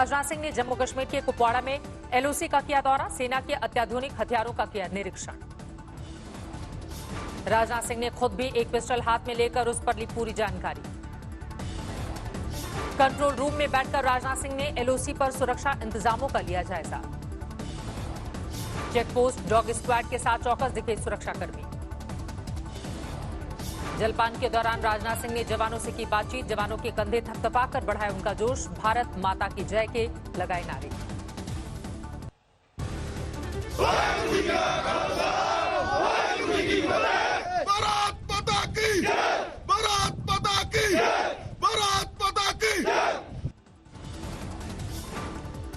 राजनाथ सिंह ने जम्मू कश्मीर के कुपवाड़ा में एलओसी का किया दौरा, सेना के अत्याधुनिक हथियारों का किया निरीक्षण। राजनाथ सिंह ने खुद भी एक पिस्टल हाथ में लेकर उस पर ली पूरी जानकारी। कंट्रोल रूम में बैठकर राजनाथ सिंह ने एलओसी पर सुरक्षा इंतजामों का लिया जायजा। चेकपोस्ट डॉग स्क्वाड के साथ चौकस दिखे सुरक्षाकर्मी। जलपान के दौरान राजनाथ सिंह ने जवानों से की बातचीत, जवानों के कंधे थपथपाकर बढ़ाया उनका जोश, भारत माता की जय के लगाए नारे।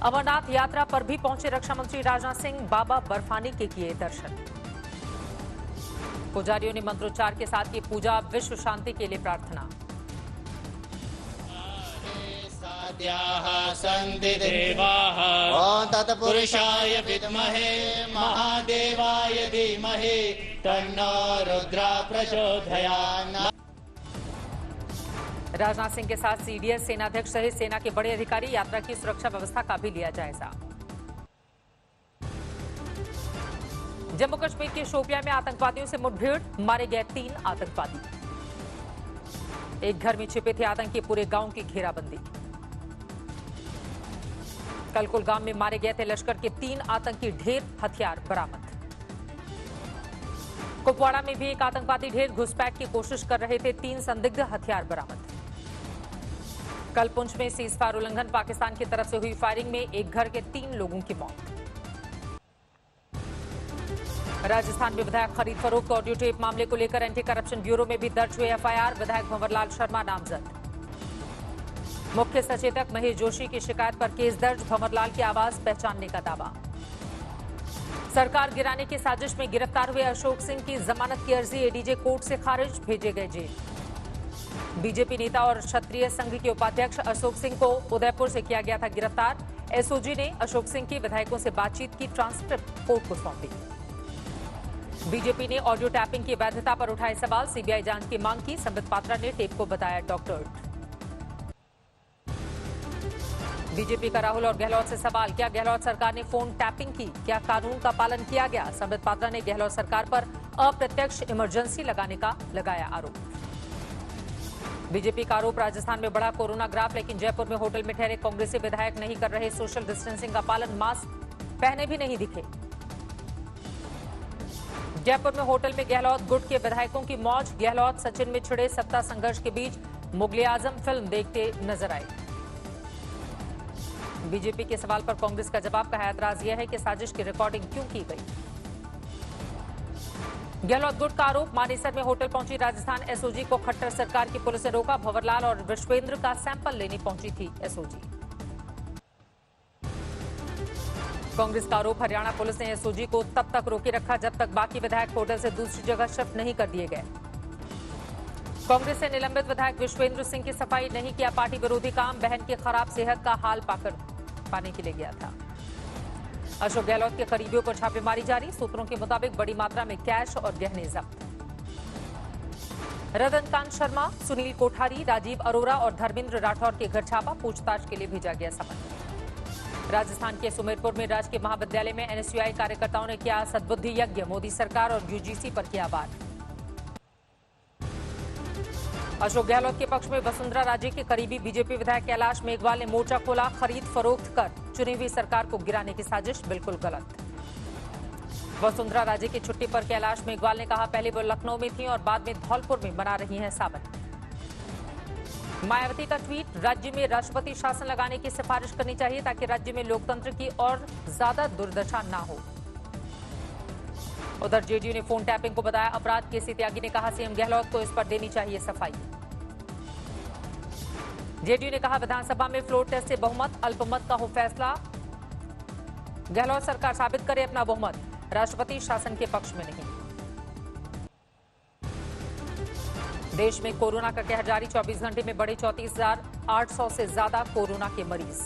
अमरनाथ यात्रा पर भी पहुंचे रक्षा मंत्री राजनाथ सिंह, बाबा बर्फानी के किए दर्शन। पुजारियों ने मंत्रोच्चार के साथ की पूजा, विश्व शांति के लिए प्रार्थना। सन्ति देवाः ॐ तत्पुरुषाय विद्महे महादेवाय धीमहि तन्नो रुद्रः प्रचोदयात्। राजनाथ सिंह के साथ सीडीएस, सेनाध्यक्ष सहित सेना के बड़े अधिकारी, यात्रा की सुरक्षा व्यवस्था का भी लिया जायजा। जम्मू कश्मीर के शोपियां में आतंकवादियों से मुठभेड़, मारे गए 3 आतंकवादी। एक घर में छिपे थे आतंकी, पूरे गांव की घेराबंदी। कल कुलगाम में मारे गए थे लश्कर के 3 आतंकी, ढेर हथियार बरामद। कुपवाड़ा में भी एक आतंकवादी ढेर, घुसपैठ की कोशिश कर रहे थे 3 संदिग्ध, हथियार बरामद। कल पुंछ में सीजफायर उल्लंघन, पाकिस्तान की तरफ से हुई फायरिंग में एक घर के 3 लोगों की मौत। राजस्थान में विधायक खरीद फरोख्त ऑडियो टेप मामले को लेकर एंटी करप्शन ब्यूरो में भी दर्ज हुए एफआईआर, विधायक भंवरलाल शर्मा नामजद। मुख्य सचेतक महेश जोशी की शिकायत पर केस दर्ज, भंवरलाल की आवाज पहचानने का दावा। सरकार गिराने की साजिश में गिरफ्तार हुए अशोक सिंह की जमानत की अर्जी एडीजे कोर्ट से खारिज, भेजे गए जेल। बीजेपी नेता और क्षत्रिय संघ के उपाध्यक्ष अशोक सिंह को उदयपुर से किया गया था गिरफ्तार। एसओजी ने अशोक सिंह की विधायकों से बातचीत की ट्रांसक्रिप्ट कोर्ट को सौंपी। बीजेपी ने ऑडियो टैपिंग की वैधता पर उठाए सवाल, सीबीआई जांच की मांग की, संबित पात्रा ने टेप को बताया डॉक्टर। बीजेपी का राहुल और गहलोत से सवाल, क्या गहलोत सरकार ने फोन टैपिंग की, क्या कानून का पालन किया गया? संबित पात्रा ने गहलोत सरकार पर अप्रत्यक्ष इमरजेंसी लगाने का लगाया आरोप। बीजेपी का आरोप, राजस्थान में बढ़ा कोरोना ग्राफ, लेकिन जयपुर में होटल में ठहरे कांग्रेसी विधायक नहीं कर रहे सोशल डिस्टेंसिंग का पालन, मास्क पहने भी नहीं दिखे। जयपुर में होटल में गहलोत गुट के विधायकों की मौज, गहलोत सचिन में छिड़े सत्ता संघर्ष के बीच मुगले आजम फिल्म देखते नजर आए। बीजेपी के सवाल पर कांग्रेस का जवाब, कहा ऐतराज यह है कि साजिश की रिकॉर्डिंग क्यों की गई। गहलोत गुट का आरोप, मानेसर में होटल पहुंची राजस्थान एसओजी को खट्टर सरकार की पुलिस ने रोका, भंवरलाल और विश्वेंद्र का सैंपल लेने पहुंची थी एसओजी। कांग्रेस का आरोप, हरियाणा पुलिस ने एसओजी को तब तक रोके रखा जब तक बाकी विधायक होटल से दूसरी जगह शिफ्ट नहीं कर दिए गए। कांग्रेस से निलंबित विधायक विश्वेंद्र सिंह की सफाई, नहीं किया पार्टी विरोधी काम, बहन की खराब सेहत का हाल पाने के लिए गया था। अशोक गहलोत के करीबियों पर छापेमारी जारी, सूत्रों के मुताबिक बड़ी मात्रा में कैश और गहने जब्त। रतनकांत शर्मा, सुनील कोठारी, राजीव अरोरा और धर्मेंद्र राठौर के घर छापा, पूछताछ के लिए भेजा गया समन। राजस्थान के सुमेरपुर में राजकीय महाविद्यालय में एनएसयूआई कार्यकर्ताओं ने किया सद्बुद्धि यज्ञ, मोदी सरकार और यूजीसी पर किया वार। अशोक गहलोत के पक्ष में वसुंधरा राजे के करीबी बीजेपी विधायक कैलाश मेघवाल ने मोर्चा खोला, खरीद फरोख्त कर चुनी हुई सरकार को गिराने की साजिश बिल्कुल गलत। वसुंधरा राजे की छुट्टी पर कैलाश मेघवाल ने कहा, पहले वो लखनऊ में थी और बाद में धौलपुर में मना रही हैं सावन। मायावती का ट्वीट, राज्य में राष्ट्रपति शासन लगाने की सिफारिश करनी चाहिए ताकि राज्य में लोकतंत्र की और ज्यादा दुर्दशा ना हो। उधर जेडीयू ने फोन टैपिंग को बताया अपराध, केसी त्यागी ने कहा सीएम गहलोत को इस पर देनी चाहिए सफाई। जेडीयू ने कहा विधानसभा में फ्लोर टेस्ट से बहुमत, अल्पमत का हो फैसला, गहलोत सरकार साबित करे अपना बहुमत, राष्ट्रपति शासन के पक्ष में नहीं। देश में कोरोना का कहर जारी, 24 घंटे में बढ़े 34,800 से ज्यादा कोरोना के मरीज।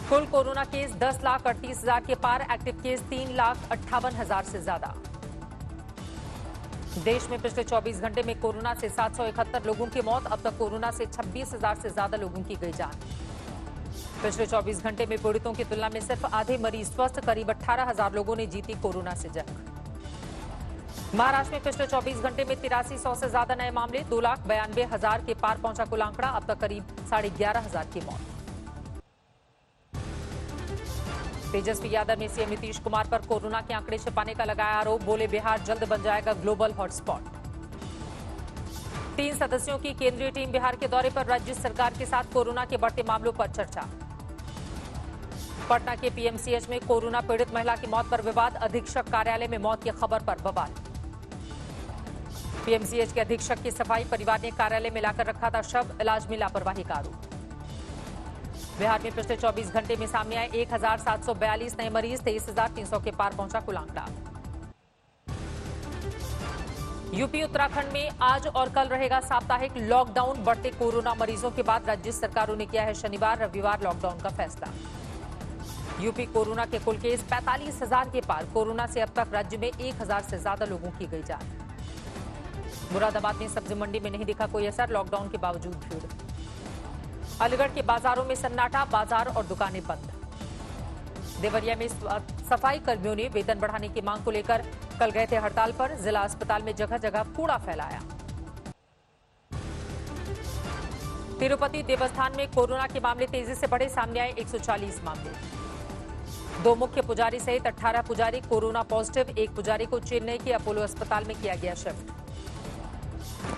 कुल कोरोना केस 10,38,000 के पार, एक्टिव केस 3,58,000 से ज्यादा। देश में पिछले 24 घंटे में कोरोना से 771 लोगों की मौत, अब तक कोरोना से 26,000 से ज्यादा लोगों की गई जान। पिछले 24 घंटे में पीड़ितों की तुलना में सिर्फ आधे मरीज स्वस्थ, करीब 18,000 लोगों ने जीती कोरोना से जंग। महाराष्ट्र में पिछले 24 घंटे में 8300 से ज्यादा नए मामले, 2,92,000 के पार पहुंचा कुल आंकड़ा। अब तक करीब 11,500 की मौत। तेजस्वी यादव ने सीएम नीतीश कुमार पर कोरोना के आंकड़े छिपाने का लगाया आरोप, बोले बिहार जल्द बन जाएगा ग्लोबल हॉटस्पॉट। 3 सदस्यों की केंद्रीय टीम बिहार के दौरे पर, राज्य सरकार के साथ कोरोना के बढ़ते मामलों पर चर्चा। पटना के पीएमसीएच में कोरोना पीड़ित महिला की मौत पर विवाद, अधीक्षक कार्यालय में मौत की खबर पर बवाल। पीएमसीएच के अधीक्षक की सफाई, परिवार ने कार्यालय में लाकर रखा था शव, इलाज में लापरवाही का आरोप। बिहार में पिछले 24 घंटे में सामने आए 1,742 नए मरीज, 23,300 के पार पहुंचा कुल आंकड़ा। यूपी उत्तराखंड में आज और कल रहेगा साप्ताहिक लॉकडाउन। बढ़ते कोरोना मरीजों के बाद राज्य सरकारों ने किया है शनिवार रविवार लॉकडाउन का फैसला। यूपी कोरोना के कुल केस 45,000 के पार। कोरोना से अब तक राज्य में 1,000 से ज्यादा लोगों की गई जान। मुरादाबाद में सब्जी मंडी में नहीं दिखा कोई असर, लॉकडाउन के बावजूद भीड़। अलीगढ़ के बाजारों में सन्नाटा, बाजार और दुकानें बंद। देवरिया में सफाई कर्मियों ने वेतन बढ़ाने की मांग को लेकर कल गए थे हड़ताल पर। जिला अस्पताल में जगह जगह कूड़ा फैलाया। तिरुपति देवस्थान में कोरोना के मामले तेजी से बढ़े, सामने आए 140 मामले। 2 मुख्य पुजारी सहित 18 पुजारी कोरोना पॉजिटिव। 1 पुजारी को चेन्नई के अपोलो अस्पताल में किया गया शिफ्ट।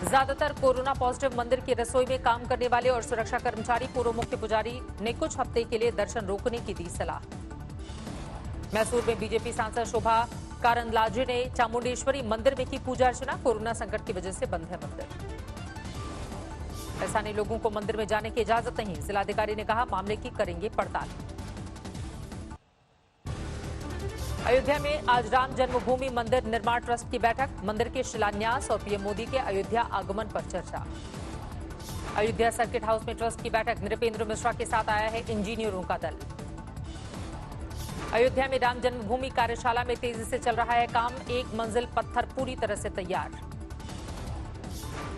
ज्यादातर कोरोना पॉजिटिव मंदिर की रसोई में काम करने वाले और सुरक्षा कर्मचारी। पूर्व मुख्य पुजारी ने कुछ हफ्ते के लिए दर्शन रोकने की दी सलाह। मैसूर में बीजेपी सांसद शोभा कारंदलाजे ने चामुंडेश्वरी मंदिर में की पूजा अर्चना। कोरोना संकट की वजह से बंद है मंदिर। ऐसा नहीं, लोगों को मंदिर में जाने की इजाजत नहीं। जिलाधिकारी ने कहा मामले की करेंगे पड़ताल। अयोध्या में आज राम जन्मभूमि मंदिर निर्माण ट्रस्ट की बैठक। मंदिर के शिलान्यास और पीएम मोदी के अयोध्या आगमन पर चर्चा। अयोध्या सर्किट हाउस में ट्रस्ट की बैठक। नृपेंद्र मिश्रा के साथ आया है इंजीनियरों का दल। अयोध्या में राम जन्मभूमि कार्यशाला में तेजी से चल रहा है काम। 1 मंजिल पत्थर पूरी तरह से तैयार।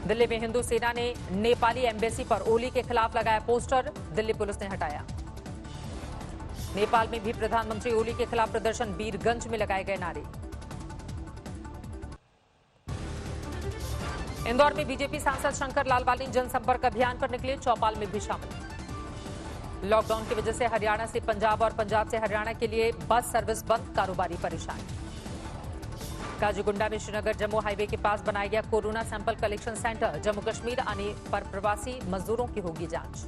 दिल्ली में हिंदू सेना ने नेपाली एम्बेसी पर ओली के खिलाफ लगाया पोस्टर, दिल्ली पुलिस ने हटाया। नेपाल में भी प्रधानमंत्री ओली के खिलाफ प्रदर्शन, बीरगंज में लगाए गए नारे। इंदौर में बीजेपी सांसद शंकर लालवानी जनसंपर्क अभियान पर निकले, चौपाल में भी शामिल। लॉकडाउन की वजह से हरियाणा से पंजाब और पंजाब से हरियाणा के लिए बस सर्विस बंद, कारोबारी परेशान। काजीगुंडा में श्रीनगर जम्मू हाईवे के पास बनाया गया corona sample collection centre. Jammu Kashmir आने पर प्रवासी मजदूरों की होगी जांच।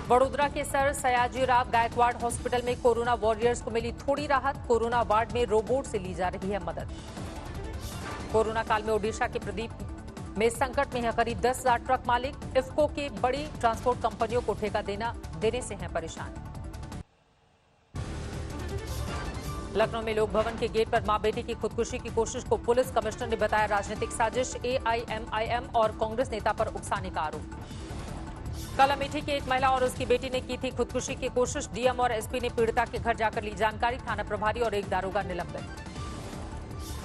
वडोदरा के सर सयाजीराव गायकवाड़ हॉस्पिटल में कोरोना वॉरियर्स को मिली थोड़ी राहत। कोरोना वार्ड में रोबोट से ली जा रही है मदद। कोरोना काल में ओडिशा के प्रदीप में संकट में है करीब 10,000 ट्रक मालिक। इफ्को के बड़ी ट्रांसपोर्ट कंपनियों को ठेका देने से हैं परेशान। लखनऊ में लोक भवन के गेट पर मां बेटी की खुदकुशी की कोशिश को पुलिस कमिश्नर ने बताया राजनीतिक साजिश। एआईएमआईएम और कांग्रेस नेता पर उकसाने का आरोप। कल अमेठी की एक महिला और उसकी बेटी ने की थी खुदकुशी की कोशिश। डीएम और एसपी ने पीड़िता के घर जाकर ली जानकारी। थाना प्रभारी और एक दारोगा निलंबित।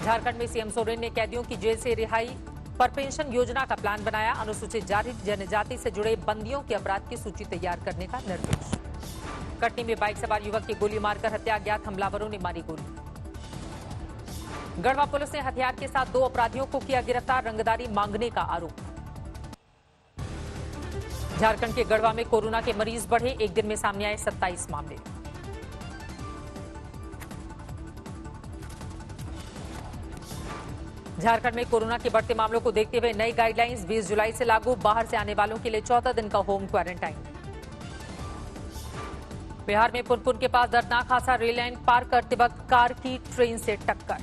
झारखंड में सीएम सोरेन ने कैदियों की जेल से रिहाई पर पेंशन योजना का प्लान बनाया। अनुसूचित जनजाति से जुड़े बंदियों के अपराध की सूची तैयार करने का निर्देश। कटनी में बाइक सवार युवक की गोली मारकर हत्या, अज्ञात हमलावरों ने मारी गोली। गढ़वा पुलिस ने हथियार के साथ 2 अपराधियों को किया गिरफ्तार, रंगदारी मांगने का आरोप। झारखंड के गढ़वा में कोरोना के मरीज बढ़े, एक दिन में सामने आए 27 मामले। झारखंड में कोरोना के बढ़ते मामलों को देखते हुए नई गाइडलाइंस 20 जुलाई से लागू। बाहर से आने वालों के लिए 14 दिन का होम क्वारंटाइन। बिहार में पुनपुन के पास दर्दनाक हादसा, रेल लाइन पार करते वक्त कार की ट्रेन से टक्कर।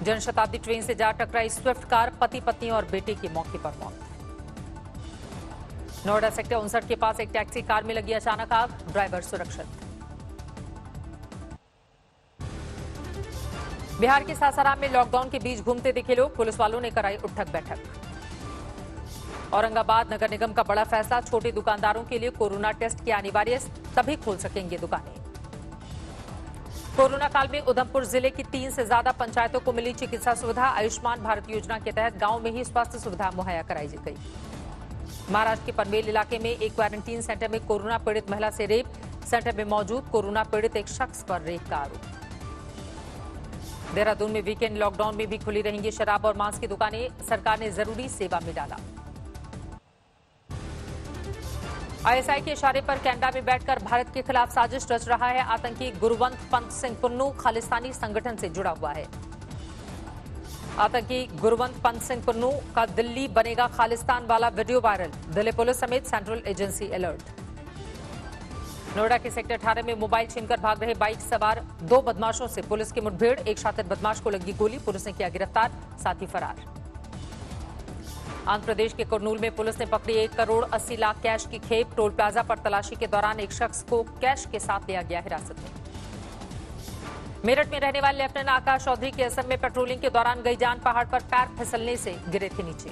जनशताब्दी ट्रेन से जा टकराई स्विफ्ट कार, पति पत्नी और बेटे की मौके पर मौत। नोएडा सेक्टर 59 के पास एक टैक्सी कार में लगी अचानक आग, ड्राइवर सुरक्षित। बिहार के सासाराम में लॉकडाउन के बीच घूमते दिखे लोग, पुलिस वालों ने कराई उठक बैठक। औरंगाबाद नगर निगम का बड़ा फैसला, छोटे दुकानदारों के लिए कोरोना टेस्ट की अनिवार्य, तभी खोल सकेंगे दुकानें। कोरोना काल में उधमपुर जिले की 3 से ज्यादा पंचायतों को मिली चिकित्सा सुविधा। आयुष्मान भारत योजना के तहत गांव में ही स्वास्थ्य सुविधा मुहैया कराई गई। महाराष्ट्र के पनवेल इलाके में एक क्वारंटीन सेंटर में कोरोना पीड़ित महिला से रेप। सेंटर में मौजूद कोरोना पीड़ित एक शख्स पर रेप का आरोप। देहरादून में वीकेंड लॉकडाउन में भी खुली रहेंगी शराब और मांस की दुकानें। सरकार ने जरूरी सेवा में डाला। आईएसआई के इशारे पर कनाडा में बैठकर भारत के खिलाफ साजिश रच रहा है आतंकी गुरवंत पंत सिंह पन्नू खालिस्तानी संगठन से जुड़ा हुआ है। आतंकी गुरवंत पंत सिंह पन्नू का दिल्ली बनेगा खालिस्तान वाला वीडियो वायरल। दिल्ली पुलिस समेत सेंट्रल एजेंसी अलर्ट। नोएडा के सेक्टर 18 में मोबाइल छीनकर भाग रहे बाइक सवार 2 बदमाशों से पुलिस की मुठभेड़। एक शातिर बदमाश को लगी गोली, पुलिस ने किया गिरफ्तार, साथी फरार। आंध्र प्रदेश के कुर्नूल में पुलिस ने पकड़ी 1 करोड़ 80 लाख कैश की खेप। टोल प्लाजा पर तलाशी के दौरान एक शख्स को कैश के साथ लिया गया हिरासत में। मेरठ में रहने वाले लेफ्टिनेंट आकाश चौधरी के असम में पेट्रोलिंग के दौरान गईजान पहाड़ पर पैर फिसलने से गिरे थे नीचे।